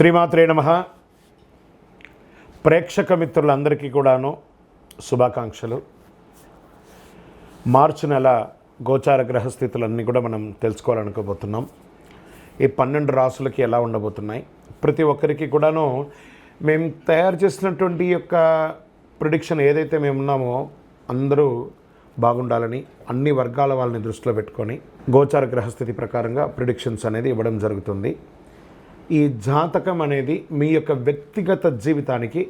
శ్రీమాత్రే నమః. ప్రేక్షక మిత్రులందరికీ కూడాను శుభాకాంక్షలు. మార్చి నెల గోచార గ్రహస్థితులన్నీ కూడా మనం తెలుసుకోవాలనుకోబోతున్నాం. ఈ 12 రాసులకి ఎలా ఉండబోతున్నాయి, ప్రతి ఒక్కరికి కూడాను మేము తయారు చేసినటువంటి యొక్క ప్రిడిక్షన్ ఏదైతే మేము ఉన్నామో అందరూ బాగుండాలని అన్ని వర్గాల వాళ్ళని దృష్టిలో పెట్టుకొని గోచార గ్రహస్థితి ప్రకారంగా ప్రిడిక్షన్స్ అనేది ఇవ్వడం జరుగుతుంది. ఈ జాతకం అనేది మీ యొక్క వ్యక్తిగత జీవితానికి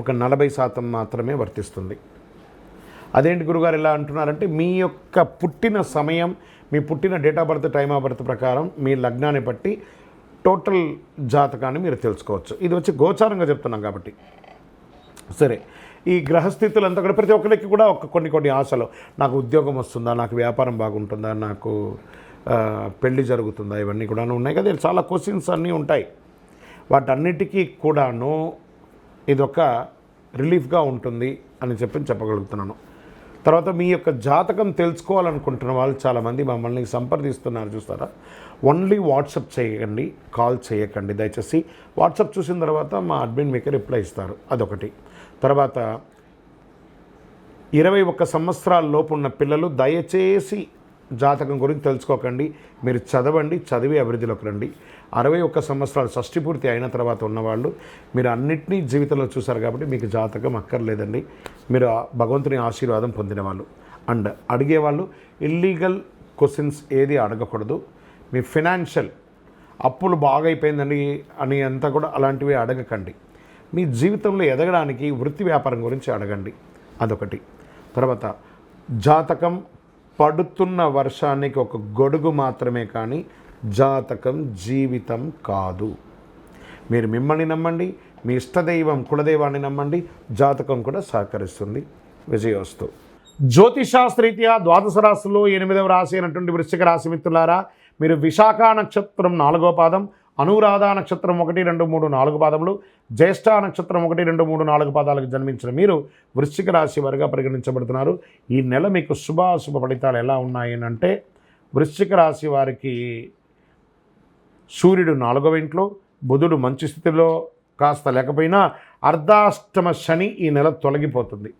ఒక 40% మాత్రమే వర్తిస్తుంది. అదేంటి గురుగారు ఇలా అంటున్నారంటే, మీ యొక్క పుట్టిన సమయం, మీ పుట్టిన date of birth, time of birth ప్రకారం మీ లగ్నాన్ని బట్టి టోటల్ జాతకాన్ని మీరు తెలుసుకోవచ్చు. ఇది వచ్చి గోచారంగా చెప్తున్నాం కాబట్టి. సరే, ఈ గ్రహస్థితులంతా కూడా ప్రతి ఒక్కరికి కూడా కొన్ని ఆశలు, నాకు ఉద్యోగం వస్తుందా, నాకు వ్యాపారం బాగుంటుందా, నాకు పెళ్ళి జరుగుతుందా, ఇవన్నీ కూడా ఉన్నాయి కదా. చాలా క్వశ్చన్స్ అన్నీ ఉంటాయి. వాటన్నిటికీ కూడాను ఇదొక రిలీఫ్గా ఉంటుంది అని చెప్పగలుగుతున్నాను. తర్వాత మీ యొక్క జాతకం తెలుసుకోవాలనుకుంటున్న వాళ్ళు చాలామంది మమ్మల్ని సంప్రదిస్తున్నారు, చూస్తారా. ఓన్లీ వాట్సాప్ చేయకండి, కాల్ చేయకండి దయచేసి. వాట్సాప్ చూసిన తర్వాత మా అడ్మిన్ మీకు రిప్లై ఇస్తారు, అదొకటి. తర్వాత 21 సంవత్సరాల లోపు ఉన్న పిల్లలు దయచేసి జాతకం గురించి తెలుసుకోకండి. మీరు చదవండి, చదివి అభివృద్ధిలోకి రండి. 61 సంవత్సరాలు షష్ఠి పూర్తి అయిన తర్వాత ఉన్నవాళ్ళు మీరు అన్నింటినీ జీవితంలో చూశారు కాబట్టి మీకు జాతకం అక్కర్లేదండి. మీరు భగవంతుని ఆశీర్వాదం పొందినవాళ్ళు. అండ్ అడిగేవాళ్ళు ఇల్లీగల్ క్వశ్చన్స్ ఏది అడగకూడదు. మీ ఫినాన్షియల్ అప్పులు బాగా అయిపోయిందండి అని అంతా కూడా అలాంటివి అడగకండి. మీ జీవితంలో ఎదగడానికి వృత్తి వ్యాపారం గురించి అడగండి, అదొకటి. తర్వాత జాతకం పడుతున్న వర్షానికి ఒక గొడుగు మాత్రమే, కానీ జాతకం జీవితం కాదు. మీరు మిమ్మల్ని నమ్మండి, మీ ఇష్టదైవం కులదైవాన్ని నమ్మండి, జాతకం కూడా సహకరిస్తుంది. విజయోస్తు. జ్యోతిషాస్త్రరీత్యా ద్వాదశ రాశుల్లో 8వ రాశి అయినటువంటి వృశ్చిక రాశి మిత్రులారా, మీరు విశాఖ నక్షత్రం 4వ పాదం, అనురాధ నక్షత్రం 1, 2, 3, 4 పాదములు, జ్యేష్ఠ నక్షత్రం 1, 2, 3, 4 పాదాలకు జన్మించిన మీరు వృశ్చిక రాశి వారిగా పరిగణించబడుతున్నారు. ఈ నెల మీకు శుభాశుభ ఫలితాలు ఎలా ఉన్నాయనంటే, వృశ్చిక రాశి వారికి సూర్యుడు 4వ ఇంట్లో, బుధుడు మంచి స్థితిలో కాస్త లేకపోయినా అర్ధాష్టమ శని ఈ నెల తొలగిపోతుంది.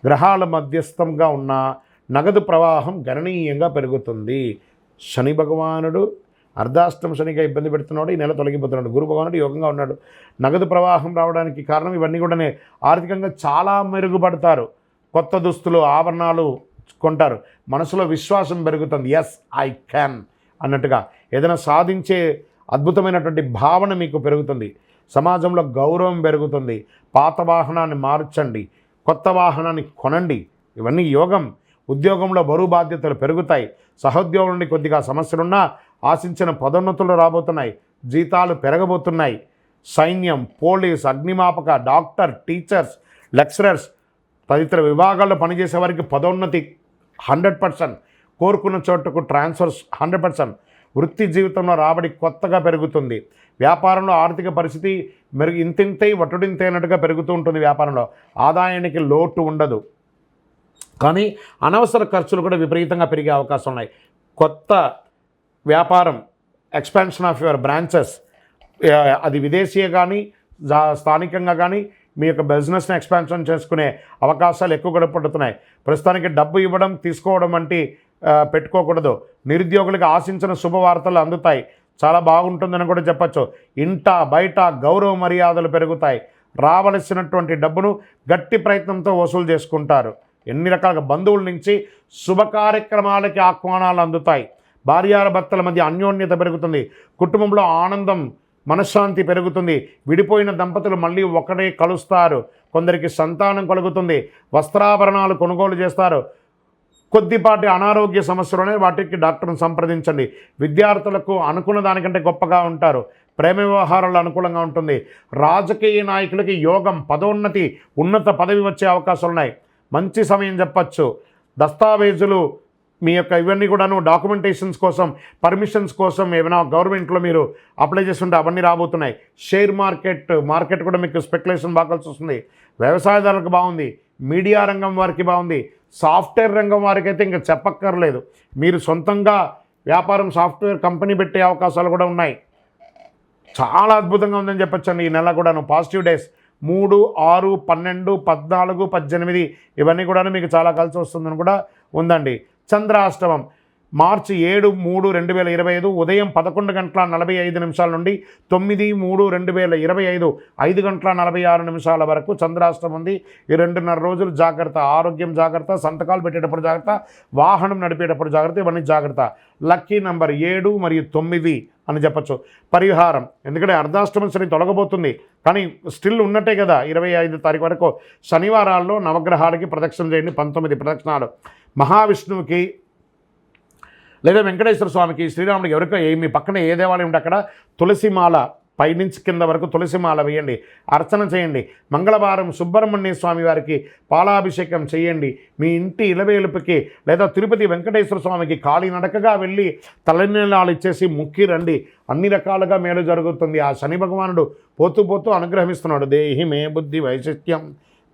గ్రహాల మధ్యస్థంగా ఉన్న నగదు ప్రవాహం గణనీయంగా పెరుగుతుంది. శని భగవానుడు అర్ధాష్టమ శనిగా ఇబ్బంది పెడుతున్నాడు, ఈ నెల తొలగిపోతున్నాడు. గురు భగవానుడు యోగంగా ఉన్నాడు. నగదు ప్రవాహం రావడానికి కారణం ఇవన్నీ కూడా ఆర్థికంగా చాలా మెరుగుపడతారు. కొత్త దుస్తులు, ఆభరణాలు కొంటారు. మనసులో విశ్వాసం పెరుగుతుంది. ఎస్ ఐ క్యాన్ అన్నట్టుగా ఏదైనా సాధించే అద్భుతమైనటువంటి భావన మీకు పెరుగుతుంది. సమాజంలో గౌరవం పెరుగుతుంది. పాత వాహనాన్ని మార్చండి, కొత్త వాహనాన్ని కొనండి, ఇవన్నీ యోగం. ఉద్యోగంలో బరువు బాధ్యతలు పెరుగుతాయి. సహోద్యోగుల నుండి కొద్దిగా సమస్యలున్నా ఆశించిన పదోన్నతులు రాబోతున్నాయి. జీతాలు పెరగబోతున్నాయి. సైన్యం, పోలీస్, అగ్నిమాపక, డాక్టర్, టీచర్స్, లెక్చరర్స్ తదితర విభాగాల్లో పనిచేసే వారికి పదోన్నతి 100%, కోరుకున్న చోటుకు ట్రాన్స్ఫర్స్ 100%. వృత్తి జీవితంలో రాబడి కొత్తగా పెరుగుతుంది. వ్యాపారంలో ఆర్థిక పరిస్థితి ఇంతింతై వటుడింతైనట్టుగా పెరుగుతూ ఉంటుంది. వ్యాపారంలో ఆదాయానికి లోటు ఉండదు, కానీ అనవసర ఖర్చులు కూడా విపరీతంగా పెరిగే అవకాశం ఉన్నాయి. కొత్త వ్యాపారం, ఎక్స్పాన్షన్ ఆఫ్ యువర్ బ్రాంచెస్, అది విదేశీయ కానీ స్థానికంగా కానీ మీ యొక్క బిజినెస్ని ఎక్స్పాన్షన్ చేసుకునే అవకాశాలు ఎక్కువ కూడా పడుతున్నాయి. ప్రస్తుతానికి డబ్బు ఇవ్వడం తీసుకోవడం వంటి పెట్టుకోకూడదు. నిరుద్యోగులకు ఆశించిన శుభవార్తలు అందుతాయి. చాలా బాగుంటుందని కూడా చెప్పచ్చు. ఇంట బయట గౌరవ మర్యాదలు పెరుగుతాయి. రావలసినటువంటి డబ్బును గట్టి ప్రయత్నంతో వసూలు చేసుకుంటారు. ఎన్ని రకాలుగా బంధువుల నుంచి శుభ కార్యక్రమాలకి ఆహ్వానాలు అందుతాయి. భార్యాభర్తల మధ్య అన్యోన్యత పెరుగుతుంది. కుటుంబంలో ఆనందం, మనశ్శాంతి పెరుగుతుంది. విడిపోయిన దంపతులు మళ్ళీ ఒకటే కలుస్తారు. కొందరికి సంతానం కలుగుతుంది. వస్త్రాభరణాలు కొనుగోలు చేస్తారు. కొద్దిపాటి అనారోగ్య సమస్యలు వాటికి డాక్టర్ని సంప్రదించండి. విద్యార్థులకు అనుకున్న దానికంటే గొప్పగా ఉంటారు. ప్రేమ వ్యవహారాలు అనుకూలంగా ఉంటుంది. రాజకీయ నాయకులకి యోగం, పదోన్నతి, ఉన్నత పదవి వచ్చే అవకాశాలు ఉన్నాయి. మంచి సమయం చెప్పచ్చు. దస్తావేజులు మీ యొక్క ఇవన్నీ కూడాను డాక్యుమెంటేషన్స్ కోసం, పర్మిషన్స్ కోసం ఏమైనా గవర్నమెంట్లో మీరు అప్లై చేస్తుంటే అవన్నీ రాబోతున్నాయి. షేర్ మార్కెట్ కూడా మీకు స్పెక్యులేషన్ బాగా కలిసి వస్తుంది. వ్యవసాయదారులకు బాగుంది. మీడియా రంగం వారికి బాగుంది. సాఫ్ట్వేర్ రంగం వారికి అయితే ఇంకా చెప్పక్కర్లేదు. మీరు సొంతంగా వ్యాపారం, సాఫ్ట్వేర్ కంపెనీ పెట్టే అవకాశాలు కూడా ఉన్నాయి. చాలా అద్భుతంగా ఉందని చెప్పొచ్చండి. ఈ నెల కూడాను పాజిటివ్ డేస్ 3, 6, 12, 14, 18 ఇవన్నీ కూడా మీకు చాలా కలిసి వస్తుందని కూడా ఉందండి. చంద్రాష్టమం మార్చి 7, 3, 2025 ఉదయం 11:45 నుండి 9, 3, 2025 5:46 వరకు చంద్రాష్టమం ఉంది. ఈ 2.5 రోజులు జాగ్రత్త, ఆరోగ్యం జాగ్రత్త, సంతకాలు పెట్టేటప్పుడు జాగ్రత్త, వాహనం నడిపేటప్పుడు జాగ్రత్త, ఇవన్నీ జాగ్రత్త. లక్కీ నంబర్ 7 మరియు 9 అని చెప్పచ్చు. పరిహారం, ఎందుకంటే అర్ధాష్టమ శని తొలగబోతుంది కానీ స్టిల్ ఉన్నట్టే కదా 25 తారీఖు వరకు. శనివారాల్లో నవగ్రహాలకి ప్రదక్షిణ చేయండి, 19 ప్రదక్షిణాలు. మహావిష్ణువుకి లేదా వెంకటేశ్వర స్వామికి, శ్రీరాముడికి, ఎవరికో మీ పక్కన ఏ దేవాలయం ఉంటే అక్కడ తులసిమాల పైనుంచి కింద వరకు తులసిమాల వేయండి, అర్చన చేయండి. మంగళవారం సుబ్రహ్మణ్య స్వామి వారికి పాలాభిషేకం చేయండి. మీ ఇంటి ఇలవేలుపుకి లేదా తిరుపతి వెంకటేశ్వర స్వామికి కాలినడకగా వెళ్ళి తలనీలాలు ఇచ్చేసి ముక్కి రండి. అన్ని రకాలుగా మేలు జరుగుతుంది. ఆ శని భగవానుడు పోతూ పోతూ అనుగ్రహిస్తున్నాడు. దేహి మే బుద్ధి వైశిష్ట్యం,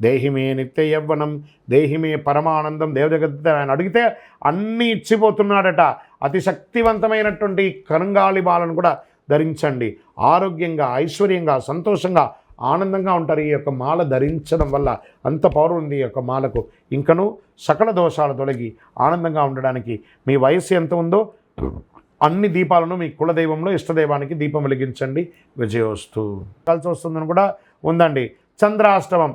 దేహిమే నిత్య యవ్వనం, దేహిమే పరమానందం. దేవజగత్ ఆయన అడిగితే అన్నీ ఇచ్చిపోతున్నాడట. అతి శక్తివంతమైనటువంటి కరుంగాళి బాలను కూడా ధరించండి. ఆరోగ్యంగా, ఐశ్వర్యంగా, సంతోషంగా, ఆనందంగా ఉంటారు. ఈ యొక్క మాల ధరించడం వల్ల అంత పవర్ ఉంది ఈ యొక్క మాలకు. ఇంకనూ సకల దోషాలు తొలగి ఆనందంగా ఉండడానికి మీ వయస్సు ఎంత ఉందో అన్ని దీపాలను మీ కులదైవంలో ఇష్టదైవానికి దీపం వెలిగించండి. విజయోస్తు. కలిసి వస్తుందని కూడా ఉందండి. చంద్రాష్టమం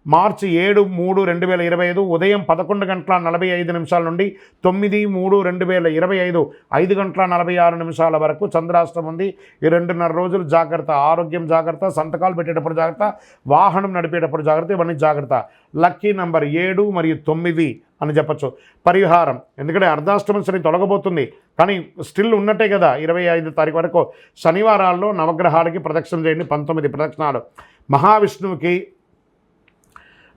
మార్చి 7, 3, 2025 ఉదయం 11:45 నుండి 9, 3, 2025 5:46 వరకు చంద్రాష్టమం ఉంది. ఈ 2.5 రోజులు జాగ్రత్త, ఆరోగ్యం జాగ్రత్త, సంతకాలు పెట్టేటప్పుడు జాగ్రత్త, వాహనం నడిపేటప్పుడు జాగ్రత్త, ఇవన్నీ జాగ్రత్త. లక్కీ నంబర్ 7 మరియు 9 అని చెప్పచ్చు. పరిహారం, ఎందుకంటే అర్ధాష్టమ శని తొలగబోతుంది కానీ స్టిల్ ఉన్నట్టే కదా 25 తారీఖు వరకు. శనివారాల్లో నవగ్రహాలకి ప్రదక్షిణ చేయండి, 19 ప్రదక్షిణాలు. మహావిష్ణువుకి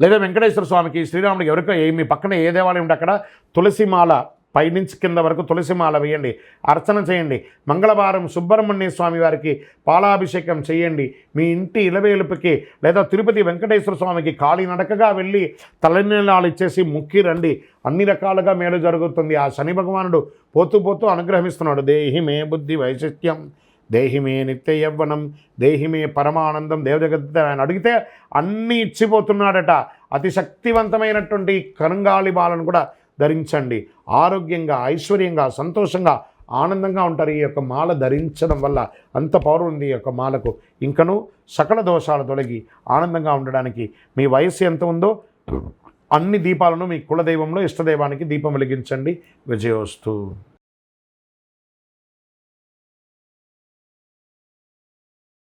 లేదా వెంకటేశ్వర స్వామికి, శ్రీరాముడికి, ఎవరికో మీ పక్కన ఏ దేవాలయం ఉంటే అక్కడ తులసిమాల పైనుంచి కింద వరకు తులసిమాల వేయండి, అర్చన చేయండి. మంగళవారం సుబ్రహ్మణ్య స్వామి వారికి పాలాభిషేకం చేయండి. మీ ఇంటి ఇలవేలుపుకి లేదా తిరుపతి వెంకటేశ్వర స్వామికి కాలినడకగా వెళ్ళి తలనీలాలు ఇచ్చేసి ముక్కి రండి. అన్ని రకాలుగా మేలు జరుగుతుంది. ఆ శని భగవానుడు పోతూ పోతూ అనుగ్రహిస్తున్నాడు. దేహి మే బుద్ధి వైశిష్ట్యం, దేహిమే నిత్య యవ్వనం, దేహిమే పరమానందం. దేవజగత్ ఆయన అడిగితే అన్నీ ఇచ్చిపోతున్నాడట. అతి శక్తివంతమైనటువంటి కరుంగాళి బాలను కూడా ధరించండి. ఆరోగ్యంగా, ఐశ్వర్యంగా, సంతోషంగా, ఆనందంగా ఉంటారు. ఈ యొక్క మాల ధరించడం వల్ల అంత పవర్ ఉంది ఈ యొక్క మాలకు. ఇంకనూ సకల దోషాలు తొలగి ఆనందంగా ఉండడానికి మీ వయస్సు ఎంత ఉందో అన్ని దీపాలను మీ కులదైవంలో ఇష్టదైవానికి దీపం వెలిగించండి. విజయోస్తు.